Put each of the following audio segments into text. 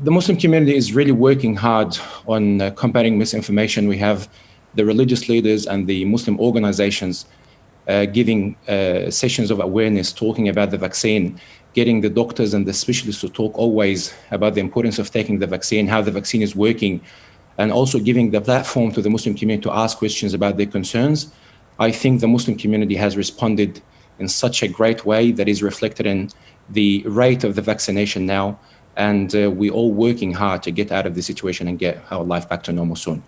The Muslim community is really working hard on combating misinformation. We have the religious leaders and the Muslim organizations giving sessions of awareness, talking about the vaccine, getting the doctors and the specialists to talk always about the importance of taking the vaccine, how the vaccine is working, and also giving the platform to the Muslim community to ask questions about their concerns. I think the Muslim community has responded in such a great way that is reflected in the rate of the vaccination now. And we're all working hard to get out of the situation and get our life back to normal soon.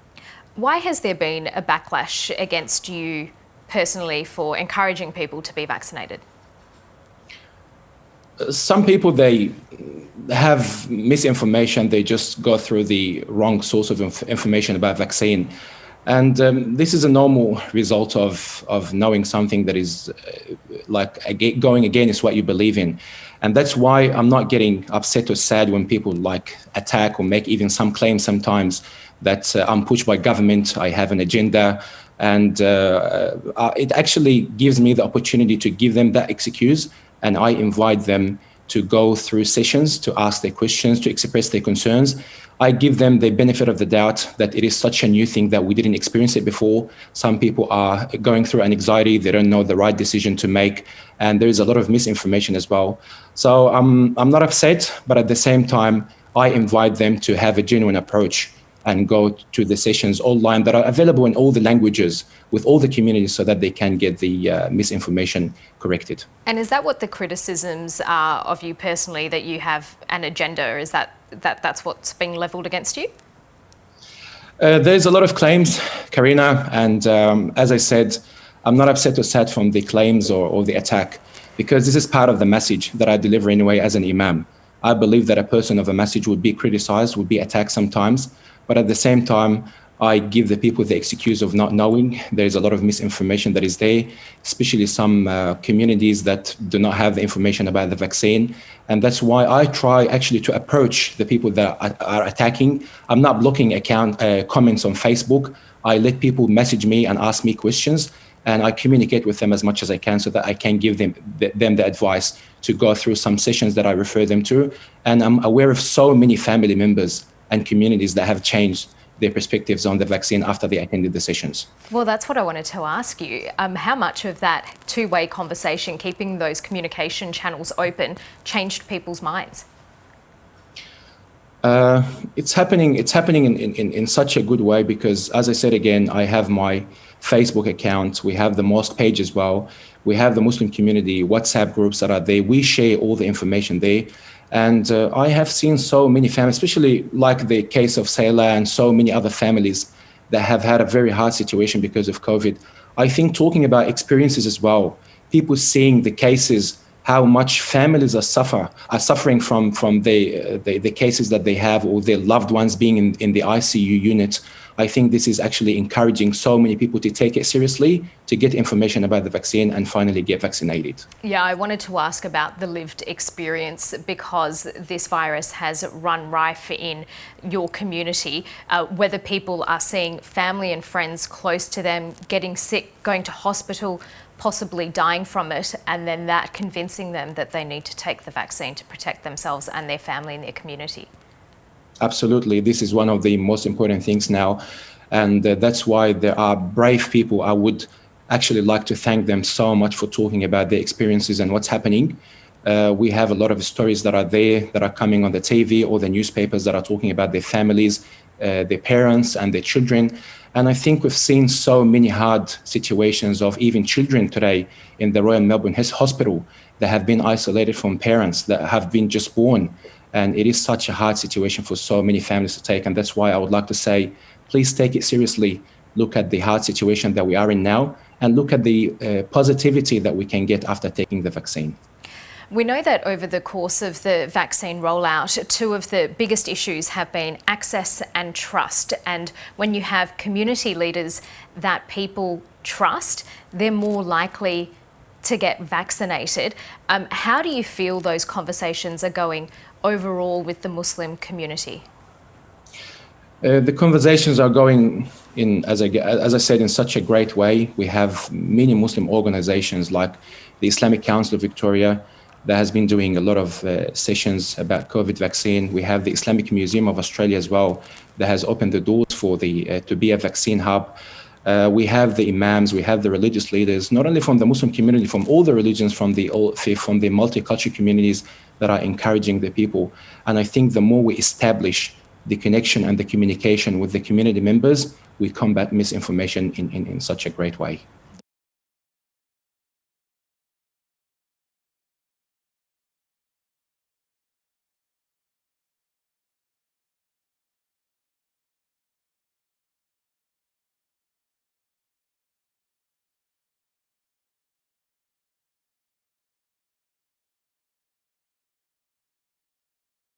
Why has there been a backlash against you personally for encouraging people to be vaccinated? Some people, they have misinformation. They just go through the wrong source of information about vaccine. And this is a normal result of knowing something that is going against what you believe in. And that's why I'm not getting upset or sad when people attack or make even some claims sometimes that I'm pushed by government, I have an agenda. And it actually gives me the opportunity to give them that excuse. And I invite them to go through sessions, to ask their questions, to express their concerns. I give them the benefit of the doubt that it is such a new thing that we didn't experience it before. Some people are going through an anxiety. They don't know the right decision to make. And there is a lot of misinformation as well. So I'm not upset, but at the same time, I invite them to have a genuine approach and go to the sessions online that are available in all the languages with all the communities so that they can get the misinformation corrected. And is that what the criticisms are of you personally, that you have an agenda? Is that's what's being levelled against you? There's a lot of claims, Karina, and as I said, I'm not upset or sad from the claims or the attack, because this is part of the message that I deliver anyway as an Imam. I believe that a person of a message would be criticized, would be attacked sometimes, but at the same time, I give the people the excuse of not knowing. There's a lot of misinformation that is there, especially some communities that do not have the information about the vaccine. And that's why I try actually to approach the people that are attacking. I'm not blocking comments on Facebook. I let people message me and ask me questions, and I communicate with them as much as I can so that I can give them the advice to go through some sessions that I refer them to. And I'm aware of so many family members and communities that have changed their perspectives on the vaccine after they attended the sessions. Well, that's what I wanted to ask you. How much of that two-way conversation, keeping those communication channels open, changed people's minds? It's happening in such a good way because, as I said again, I have my Facebook account, we have the mosque page as well, we have the Muslim community WhatsApp groups that are there, we share all the information there. And I have seen so many families, especially like the case of Sayla and so many other families that have had a very hard situation because of COVID. I think talking about experiences as well, people seeing the cases, how much families are suffering from the cases that they have, or their loved ones being in the ICU unit. I think this is actually encouraging so many people to take it seriously, to get information about the vaccine and finally get vaccinated. Yeah, I wanted to ask about the lived experience because this virus has run rife in your community, whether people are seeing family and friends close to them getting sick, going to hospital, possibly dying from it, and then that convincing them that they need to take the vaccine to protect themselves and their family and their community. Absolutely. This is one of the most important things now. And that's why there are brave people. I would actually like to thank them so much for talking about their experiences and what's happening. We have a lot of stories that are there, that are coming on the TV or the newspapers that are talking about their families, their parents and their children. And I think we've seen so many hard situations of even children today in the Royal Melbourne Hospital that have been isolated from parents that have been just born. And it is such a hard situation for so many families to take. And that's why I would like to say, please take it seriously. Look at the hard situation that we are in now and look at the positivity that we can get after taking the vaccine. We know that over the course of the vaccine rollout, two of the biggest issues have been access and trust. And when you have community leaders that people trust, they're more likely to get vaccinated. How do you feel those conversations are going overall with the Muslim community? The conversations are going in, as I said, in such a great way. We have many Muslim organizations like the Islamic Council of Victoria, that has been doing a lot of sessions about COVID vaccine. We have the Islamic Museum of Australia as well that has opened the doors for the to be a vaccine hub. We have the imams, we have the religious leaders, not only from the Muslim community, from all the religions, from the multicultural communities that are encouraging the people. And I think the more we establish the connection and the communication with the community members, we combat misinformation in such a great way.